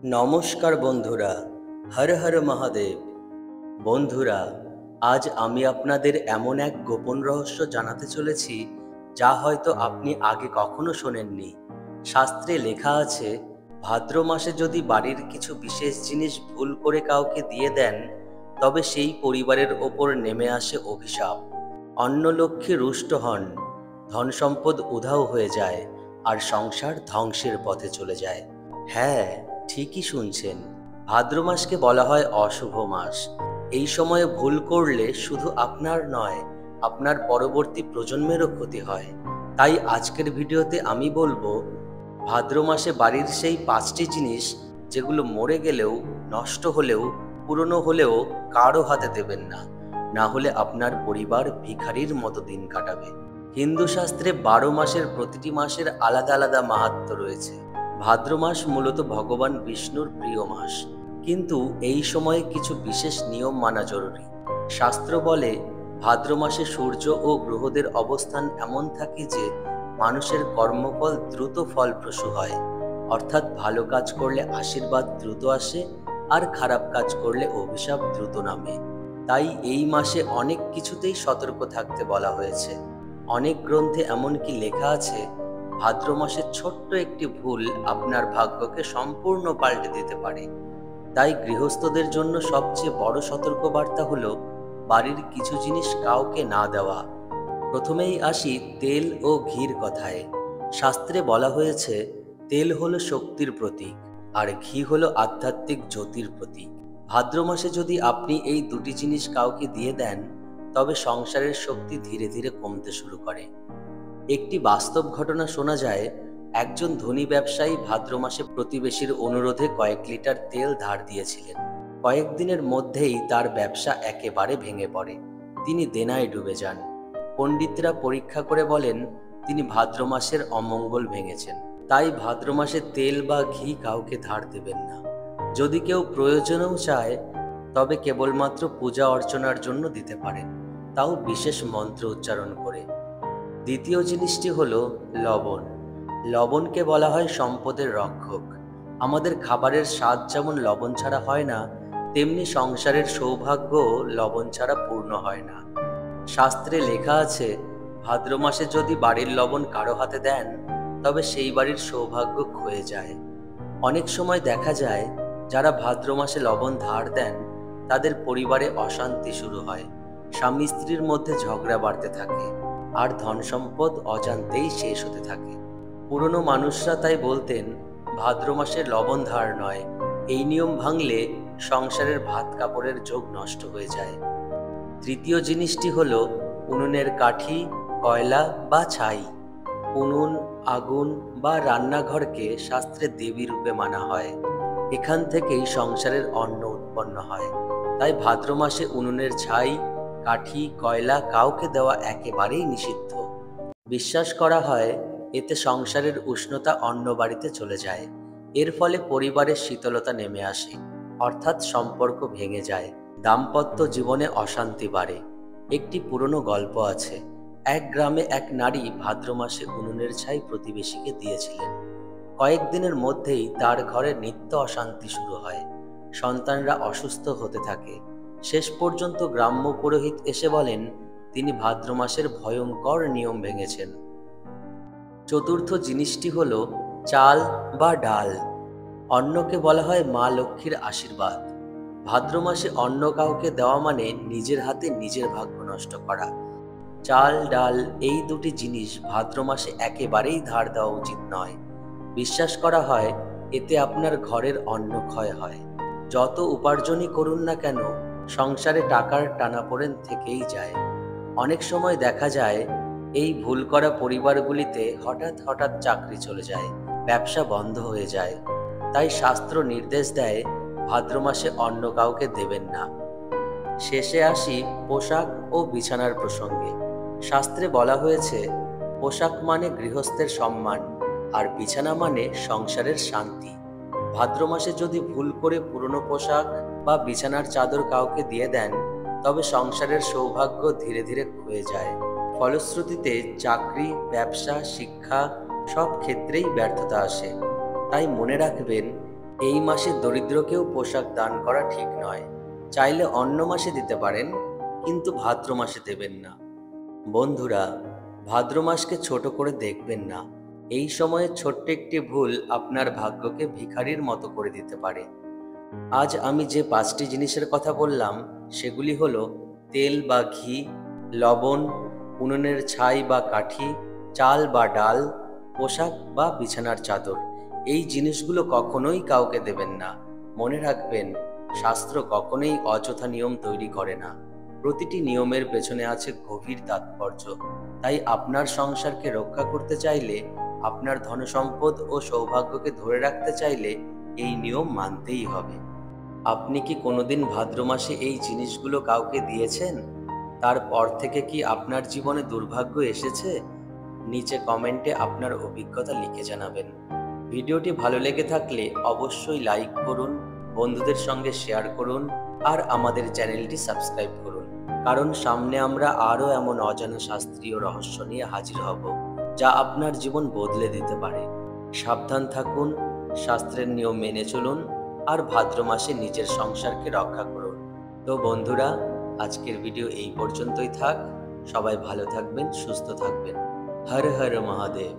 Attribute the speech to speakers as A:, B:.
A: নমস্কার বন্ধুরা, হর হর মহাদেব। বন্ধুরা, আজ আমি আপনাদের এমন এক গোপন রহস্য জানাতে চলেছি যা হয়তো আপনি আগে কখনো শোনেননি। শাস্ত্রে লেখা আছে, ভাদ্র মাসে যদি বাড়ির কিছু বিশেষ জিনিস ভুল করে কাউকে দিয়ে দেন, তবে সেই পরিবারের ওপর নেমে আসে অভিশাপ। অন্নলক্ষ্মী রুষ্ট হন, ধন সম্পদ উধাও হয়ে যায়, আর সংসার ধ্বংসের পথে চলে যায়। হ্যাঁ, ঠিকই শুনছেন। ভাদ্র মাসকে বলা হয় অশুভ মাস। এই সময়ে ভুল করলে শুধু আপনার নয়, আপনার পরবর্তী প্রজন্মেরও ক্ষতি হয়। তাই আজকের ভিডিওতে আমি বলবো, ভাদ্র মাসে বাড়ির সেই 5টি জিনিস যেগুলো মরে গেলেও, নষ্ট হলেও, পুরনো হলেও কারো হাতে দেবেন না। না হলে আপনার পরিবার ভিখারির মতো দিন কাটাবে। হিন্দু শাস্ত্রে 12 মাসের প্রতিটি মাসের আলাদা আলাদা মাহাত্ম্য রয়েছে। ভাদ্র মাস মূলত ভগবান বিষ্ণুর প্রিয় মাস, কিন্তু এই সময়ে কিছু বিশেষ নিয়ম মানা জরুরি। শাস্ত্র বলে, ভাদ্র মাসে সূর্য ও গ্রহদের অবস্থান এমন থাকে যে মানুষের কর্মফল দ্রুত ফলপ্রসূ হয়। অর্থাৎ ভালো কাজ করলে আশীর্বাদ দ্রুত আসে, আর খারাপ কাজ করলে অভিশাপ দ্রুত নামে। তাই এই মাসে অনেক কিছুতেই সতর্ক থাকতে বলা হয়েছে। অনেক গ্রন্থে এমনকি লেখা আছে, ভাদ্র মাসের ছোট্ট একটি ভুল আপনার ভাগ্যকে সম্পূর্ণ পাল্টে দিতে পারে। তাই গৃহস্থদের জন্য সবচেয়ে বড় সতর্কবার্তা হলো বাড়ির কিছু জিনিস কাউকে না দেওয়া। প্রথমেই আসি তেল ও ঘির কথায়। শাস্ত্রে বলা হয়েছে, তেল হলো শক্তির প্রতীক, আর ঘি হলো আধ্যাত্মিক জ্যোতির প্রতীক। ভাদ্র মাসে যদি আপনি এই দুটি জিনিস কাউকে দিয়ে দেন, তবে সংসারের শক্তি ধীরে ধীরে কমতে শুরু করে। একটি বাস্তব ঘটনা শোনা যায়, একজন ধনী ব্যবসায়ী ভাদ্র মাসে প্রতিবেশীর অনুরোধে কয়েক লিটার তেল ধার দিয়েছিলেন। কয়েকদিনের মধ্যেই তার ব্যবসা একেবারে ভেঙে পড়ে। তিনি দেনায় ডুবে যান। পণ্ডিতরা পরীক্ষা করে বলেন, তিনি ভাদ্র মাসের অমঙ্গল ভেঙেছেন। তাই ভাদ্র মাসে তেল বা ঘি কাউকে ধার দেবেন না। যদি কেউ প্রয়োজনেও চায়, তবে কেবলমাত্র পূজা অর্চনার জন্য দিতে পারেন, তাও বিশেষ মন্ত্র উচ্চারণ করে। দ্বিতীয় জিনিসটি হলো লবণ। লবণকে বলা হয় সম্পদের রক্ষক। আমাদের খাবারের স্বাদ যেমন লবণ ছাড়া হয় না, তেমনি সংসারের সৌভাগ্যও লবণ ছাড়া পূর্ণ হয় না। শাস্ত্রে লেখা আছে, ভাদ্র মাসে যদি বাড়ির লবণ কারো হাতে দেন, তবে সেই বাড়ির সৌভাগ্য ক্ষয়ে যায়। অনেক সময় দেখা যায়, যারা ভাদ্র মাসে লবণ ধার দেন, তাদের পরিবারে অশান্তি শুরু হয়। স্বামী স্ত্রীর মধ্যে ঝগড়া বাড়তে থাকে, আর ধন সম্পদ অজান্তেই শেষ হতে থাকে। পুরনো মানুষরা তাই বলতেন, ভাদ্র মাসে লবণ ধার নয়। এই নিয়ম ভাঙলে সংসারের ভাত কাপড়ের যোগ নষ্ট হয়ে যায়। তৃতীয় জিনিসটি হলো উনুনের কাঠি, কয়লা বা ছাই। উনুন, আগুন বা রান্নাঘরকে শাস্ত্রে দেবী রূপে মানা হয়। এখান থেকেই সংসারের অন্ন উৎপন্ন হয়। তাই ভাদ্র মাসে উনুনের ছাই, কাঠি, কয়লা কাউকে দেওয়া একেবারেই নিষিদ্ধ। বিশ্বাস করা হয়, এতে সংসারের উষ্ণতা অন্য বাড়িতে চলে যায়। এর ফলে পরিবারের শীতলতা নেমে আসে, অর্থাৎ সম্পর্ক ভেঙে যায়। দাম্পত্য জীবনে অশান্তি বাড়ে। একটি পুরনো গল্প আছে, এক গ্রামে এক নারী ভাদ্র মাসে উনুনের ছাই প্রতিবেশীকে দিয়েছিলেন। কয়েকদিনের মধ্যেই তার ঘরে নিত্য অশান্তি শুরু হয়। সন্তানরা অসুস্থ হতে থাকে। শেষ পর্যন্ত গ্রাম্য পুরোহিত এসে বলেন, তিনি ভাদ্র মাসের ভয়ঙ্কর নিয়ম ভেঙেছেন। চতুর্থ জিনিসটি হলো চাল বা ডাল। অন্নকে বলা হয় মা লক্ষ্মীর আশীর্বাদ। ভাদ্র মাসে অন্ন কাউকে দেওয়া মানে নিজের হাতে নিজের ভাগ্য নষ্ট করা। চাল, ডাল এই দুটি জিনিস ভাদ্র মাসে একেবারেই ধার দেওয়া উচিত নয়। বিশ্বাস করা হয়, এতে আপনার ঘরের অন্ন ক্ষয় হয়। যত উপার্জনই করুন না কেন, সংসারে টাকার টানাপোড়েন থেকেই যায়। অনেক সময় দেখা যায়, এই ভুল করা পরিবারগুলিতে হঠাৎ হঠাৎ চাকরি চলে যায়, ব্যবসা বন্ধ হয়ে যায়। তাই শাস্ত্র নির্দেশ দেয়, ভাদ্র মাসে অন্ন কাউকে দেবেন না। শেষে আসি পোশাক ও বিছানার প্রসঙ্গে। শাস্ত্রে বলা হয়েছে, পোশাক মানে গৃহস্থের সম্মান, আর বিছানা মানে সংসারের শান্তি। ভাদ্র মাসে যদি ভুল করে পুরনো পোশাক বা বিছানার চাদর কাউকে দিয়ে দেন, তবে সংসারের সৌভাগ্য ধীরে ধীরে ক্ষয়ে যায়। ফলশ্রুতিতে চাকরি, ব্যবসা, শিক্ষা সব ক্ষেত্রেই ব্যর্থতা আসে। তাই মনে রাখবেন, এই মাসে দরিদ্রকেও পোশাক দান করা ঠিক নয়। চাইলে অন্য মাসে দিতে পারেন, কিন্তু ভাদ্র মাসে দেবেন না। বন্ধুরা, ভাদ্র মাসকে ছোট করে দেখবেন না। এই সময়ে ছোট্ট একটি ভুল আপনার ভাগ্যকে ভিখারির মতো করে দিতে পারে। আজ আমি যে ৫টি জিনিসের কথা বললাম সেগুলি হলো তেল বা ঘি, লবণ, উনুনের ছাই বা কাঠি, চাল বা ডাল, পোশাক বা বিছানার চাদর। এই জিনিসগুলো কখনোই কাউকে দেবেন না। মনে রাখবেন, শাস্ত্র কখনোই অযথা নিয়ম তৈরি করে না। প্রতিটি নিয়মের পেছনে আছে গভীর তাৎপর্য। তাই আপনার সংসারকে রক্ষা করতে চাইলে, আপনার ধনসম্পদ ও সৌভাগ্যকে ধরে রাখতে চাইলে এই নিয়ম মানতেই হবে। আপনি কি কোনোদিন ভাদ্র মাসে এই জিনিসগুলো কাউকে দিয়েছেন? তারপর থেকে কি আপনার জীবনে দুর্ভাগ্য এসেছে? নিচে কমেন্টে আপনার অভিজ্ঞতা লিখে জানাবেন। ভিডিওটি ভালো লেগে থাকলে অবশ্যই লাইক করুন, বন্ধুদের সঙ্গে শেয়ার করুন আর আমাদের চ্যানেলটি সাবস্ক্রাইব করুন। কারণ সামনে আমরা আরও এমন অজানা শাস্ত্রীয় রহস্য নিয়ে হাজির হব, যা আপনার জীবন বদলে দিতে পারে। সাবধান থাকুন, শাস্ত্রের নিয়ম মেনে চলুন আর ভাদ্র মাসে নিজের সংসারকে রক্ষা করুন। তো বন্ধুরা, আজকের ভিডিও এই পর্যন্তই থাক। সবাই ভালো থাকবেন, সুস্থ থাকবেন। হর হর মহাদেব।